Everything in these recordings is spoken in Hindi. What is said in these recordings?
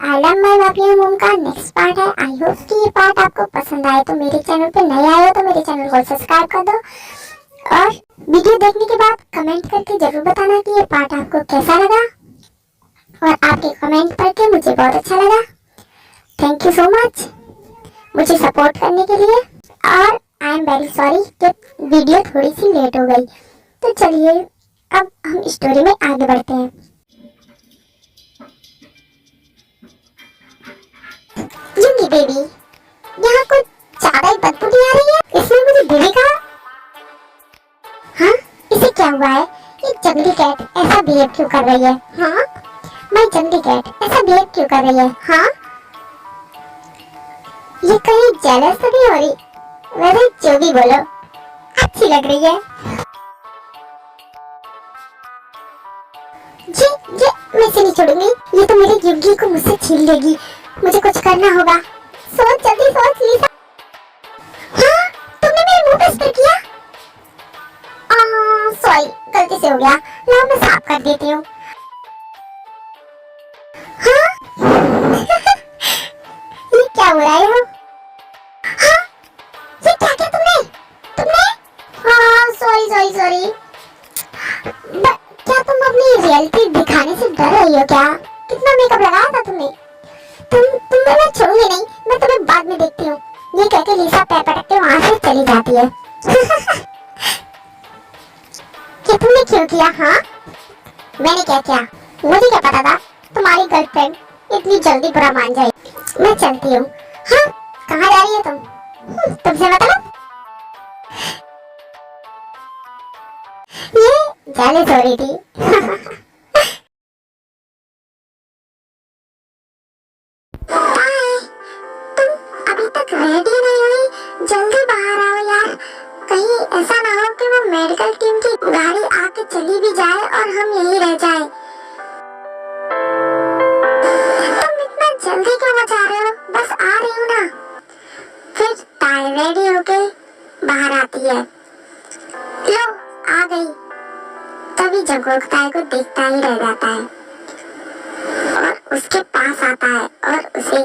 आई लव माय भाभी मॉम का नेक्स्ट पार्ट है। आई होप कि ये पार्ट आपको पसंद आए। तो मेरे चैनल पे नए आए हो तो मेरे चैनल को सब्सक्राइब कर दो और वीडियो देखने के बाद कमेंट करके जरूर बताना कि ये पार्ट आपको कैसा लगा। और आपके कमेंट पढ़ के मुझे बहुत अच्छा लगा। थैंक यू सो मच मुझे सपोर्ट करने के लिए। और आई एम वेरी सॉरी कि वीडियो थोड़ी सी लेट हो गई। तो चलिए अब हम स्टोरी में आगे बढ़ते हैं। जुंगी बेबी, यहाँ कुछ ज्यादा ही बदबू आ रही है। इसमें मुझे बेबी कहा। हाँ, इसे क्या हुआ है? ये जंगली कैट ऐसा बिहेव क्यों कर रही है? हाँ, मैं जंगली कैट ऐसा बिहेव क्यों कर रही है? हाँ, ये कहीं जेलस तो नहीं हो रही? वैसे जो भी बोलो, अच्छी लग रही है। ये मैं इसे नहीं छोड़ूंगी। ये तो मेरे युगी को मुझसे छीन लेगी। मुझे कुछ करना होगा। सोच, जल्दी सोच लीसा। हाँ, तुमने मेरे मुंह पे स्प्रे किया। सॉरी, गलती से हो गया। लाओ मैं साफ कर देती हूँ। हाँ? ये क्या हो रहा है? हाँ, ये क्या किया तुमने? हाँ, सॉरी सॉरी सॉरी। क्या तुम अपनी रियलिटी दिखाने से डर रही हो क्या? कितना मेकअप लगाया था तुमने? तुम्हें मैं छोड़ूंगी नहीं। मैं तुम्हें बाद में देखती हूँ। ये कहकर लीसा पैर पटक के वहाँ से चली जाती है। कि तुमने क्यों किया? हाँ, मैंने क्या किया? मुझे क्या पता था तुम्हारी गर्लफ्रेंड इतनी जल्दी बुरा मान जाए। मैं चलती हूँ। हाँ, कहाँ जा रही है तुम? तुमसे मतलब? ये जेलस हो रही थी। अभी तक रेडी नहीं हुई? जल्दी बाहर आओ यार। कहीं ऐसा ना हो कि वो मेडिकल टीम की गाड़ी आके चली भी जाए और हम यहीं रह जाए। तुम इतना जल्दी क्यों मचा रहे हो? बस आ रही हूँ ना। फिर ताई रेडी होके बाहर आती है। लो, आ गई। तभी जगोग ताई को देखता ही रह जाता है और उसके पास आता है और उसे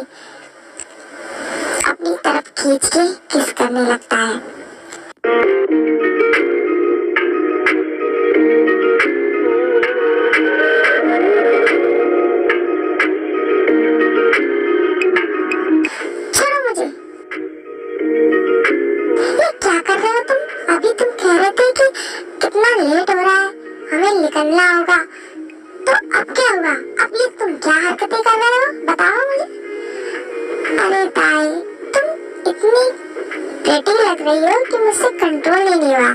अपनी तरफ खींच के किस करने लगता है। छोड़ो मुझे। ये क्या कर रहे हो तुम? अभी तुम कह रहे थे कि कितना लेट हो रहा है, हमें निकलना होगा। तो अब क्या हुआ? अब ये तुम क्या हरकतें कर रहे हो? बताओ मुझे। अरे ताई, तुम इतनी प्रेटी लग रही हो कि मुझसे कंट्रोल ही नहीं हुआ।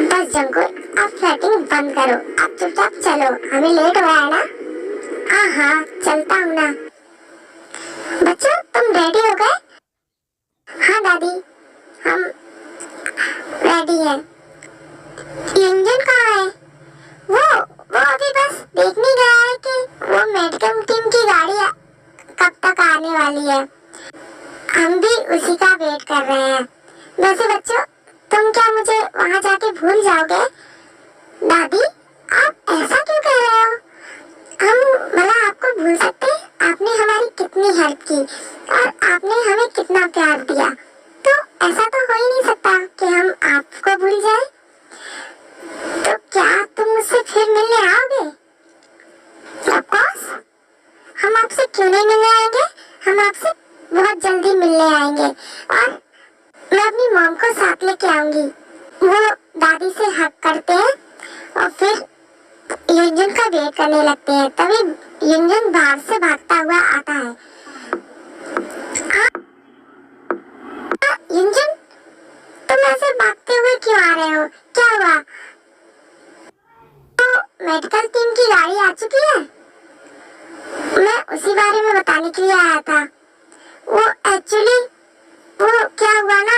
बस जंको, अब फ्लर्टिंग बंद करो। अब चुपचाप चलो, हमें लेट हो रहा है ना। हाँ हाँ, चलता हूँ ना। बच्चों, तुम रेडी हो गए? हाँ दादी, हम रेडी हैं। इंजन कहाँ है? वो अभी बस देखने गया है कि वो मेडिकल टीम की गाड़ी कब तक आने वाली है। हम भी उसी का वेट कर रहे हैं। वैसे बच्चों, तुम क्या मुझे वहाँ जाके भूल जाओगे? दादी, आप ऐसा क्यों कह रहे हो? हम भला आपको भूल सकते? आपने हमारी कितनी हेल्प की और आपने हमें कितना प्यार दिया। तो ऐसा तो हो ही नहीं सकता कि हम आपको भूल जाए। तो क्या तुम मुझसे फिर मिलने आओगे? ऑफ कोर्स, हम आपसे क्यों नहीं मिलने आएंगे? हम आपसे बहुत जल्दी मिलने आएंगे और मैं अपनी मॉम को साथ लेके आऊंगी। वो दादी से हक करते हैं और फिर युंजन का वेट करने लगते हैं। तभी युंजन बाहर से भागता हुआ आता है। युंजन, तुम ऐसे भागते हुए क्यों आ रहे हो? क्या हुआ? तो मेडिकल टीम की गाड़ी आ चुकी है। मैं उसी बारे में बताने के लिए आया था। वो एक्चुअली वो क्या हुआ ना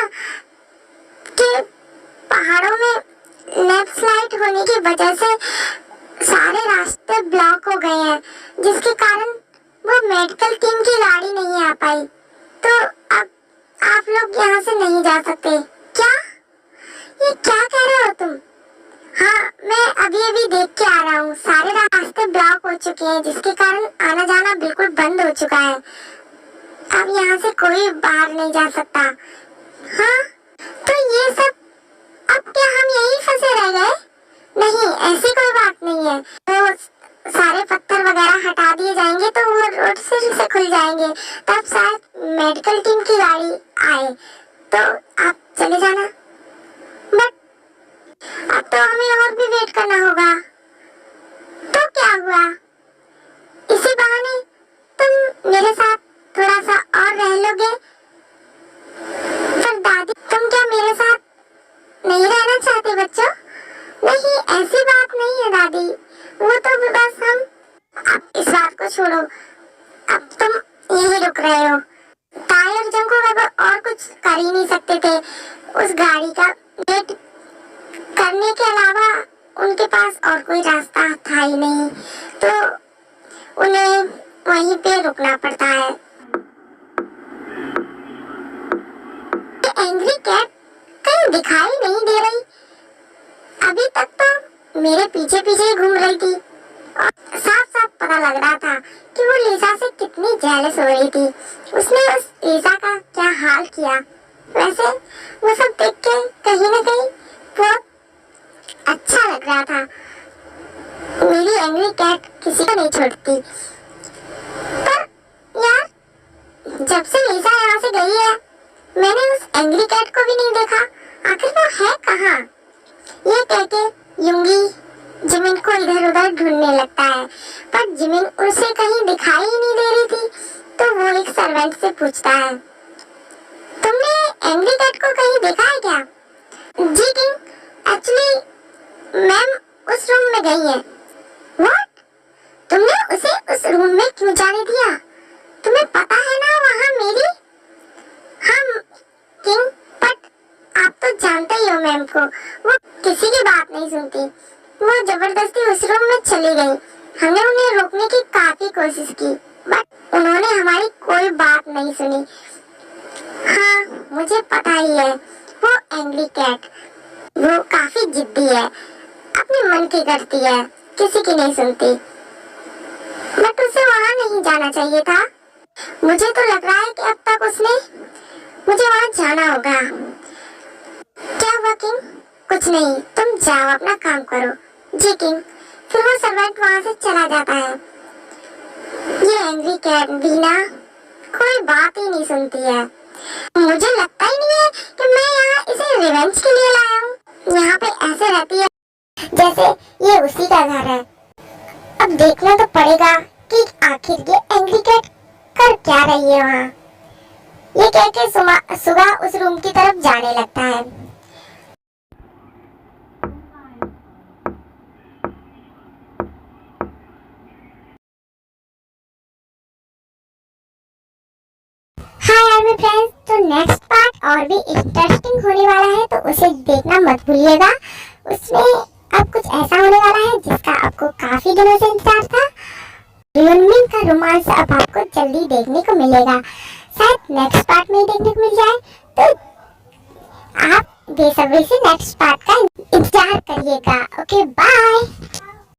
कि पहाड़ों में लैंडस्लाइड होने की वजह से सारे रास्ते ब्लॉक हो गए हैं, जिसके कारण वो मेडिकल टीम की गाड़ी नहीं आ पाई। तो अब आप लोग यहाँ से नहीं जा सकते। क्या? ये क्या कह रहे हो तुम? हाँ, मैं अभी अभी देख के आ रहा हूँ। सारे रास्ते ब्लॉक हो चुके हैं, जिसके कारण आना जाना बिल्कुल बंद हो चुका है। अब यहाँ से कोई बाहर नहीं जा सकता। हाँ, तो ये सब, अब क्या हम यहीं फंसे रह गए? नहीं, ऐसी कोई बात नहीं है। तो सारे पत्थर वगैरह हटा दिए जाएंगे तो वो रोड से खुल जाएंगे, तब शायद मेडिकल टीम की गाड़ी आए तो आप चले जाना। बट अब तो हमें और भी वेट करना होगा। तो क्या हुआ, इसी बहाने तुम मेरे साथ थोड़ा सा और रह लोगे। पर दादी, तुम क्या मेरे साथ नहीं रहना चाहते बच्चों? नहीं, ऐसी बात नहीं है दादी, वो तो बस हम, अब इस बात को छोड़ो, अब तुम यहीं रुक रहे हो। टायर जंग अब और कुछ कर ही नहीं सकते थे। उस गाड़ी का वेट करने के अलावा उनके पास और कोई रास्ता था ही नहीं, तो उन्हें वहीं पे रुकना पड़ता है। एंग्री कैट कहीं दिखाई नहीं दे रही। अभी तक तो मेरे पीछे पीछे ही घूम रही थी और साफ साफ पता लग रहा था कि वो लिसा से कितनी जेलस हो रही थी। उसने उस लिसा का क्या हाल किया। वैसे वो सब देख के कहीं न कहीं बहुत अच्छा लग रहा था। मेरी एंग्री कैट किसी को नहीं छोड़ती। पर यार, जब से लिसा यहाँ से गई है, मैंने उस एंग्री कैट को भी नहीं देखा। आखिर वो है कहाँ? ये कहके युंगी जिमिन को इधर उधर ढूंढने लगता है, पर जिमिन उसे कहीं दिखाई ही नहीं दे रही थी। तो वो एक सर्वेंट से पूछता है, तुमने एंग्री कैट को कहीं देखा है क्या? जी किंग, एक्चुअली मैम उस रूम में गई है। व्हाट? तुमने उसे उस रूम में क्यों जाने दिया? तुम्हें पता है ना वहाँ मेरी। हाँ किंग, बट आप तो जानते ही हो मैम को, वो किसी की बात नहीं सुनती। वो जबरदस्ती उस रूम में चली गई। हमने उन्हें रोकने की काफी कोशिश की, बट उन्होंने हमारी कोई बात नहीं सुनी। हाँ, मुझे पता ही है, वो एंग्री कैट, वो काफी जिद्दी है, अपने मन की करती है, किसी की नहीं सुनती। बट उसे वहाँ नहीं जाना चाहिए था। मुझे तो लग रहा है कि अब तक उसने मुझे वहाँ जाना होगा। क्या हुआ किंग? कुछ नहीं, तुम जाओ अपना काम करो। जी किंग। फिर वो सर्वेंट वहाँ से चला जाता है। ये एंग्री कैट भी ना कोई बात ही नहीं सुनती है। मुझे लगता ही नहीं है कि मैं यहाँ इसे रिवेंज के लिए लाया हूँ। यहाँ पे ऐसे रहती है जैसे ये उसी का घर है। अब देखना तो पड़ेगा कि आखिर ये एंग्री कैट कर क्या रही है वहाँ। ये कह के सुगा उस रूम की तरफ जाने लगता है। हाय मेरे फ्रेंड्स, तो नेक्स्ट पार्ट और भी इंटरेस्टिंग होने वाला है, तो उसे देखना मत भूलिएगा। उसमें अब कुछ ऐसा होने वाला है जिसका आपको काफी दिनों से इंतजार था। युनमिन का रोमांस अब आपको जल्दी देखने को मिलेगा। शायद नेक्स्ट पार्ट में ही देखने को मिल जाए, तो आप बेसब्री से नेक्स्ट पार्ट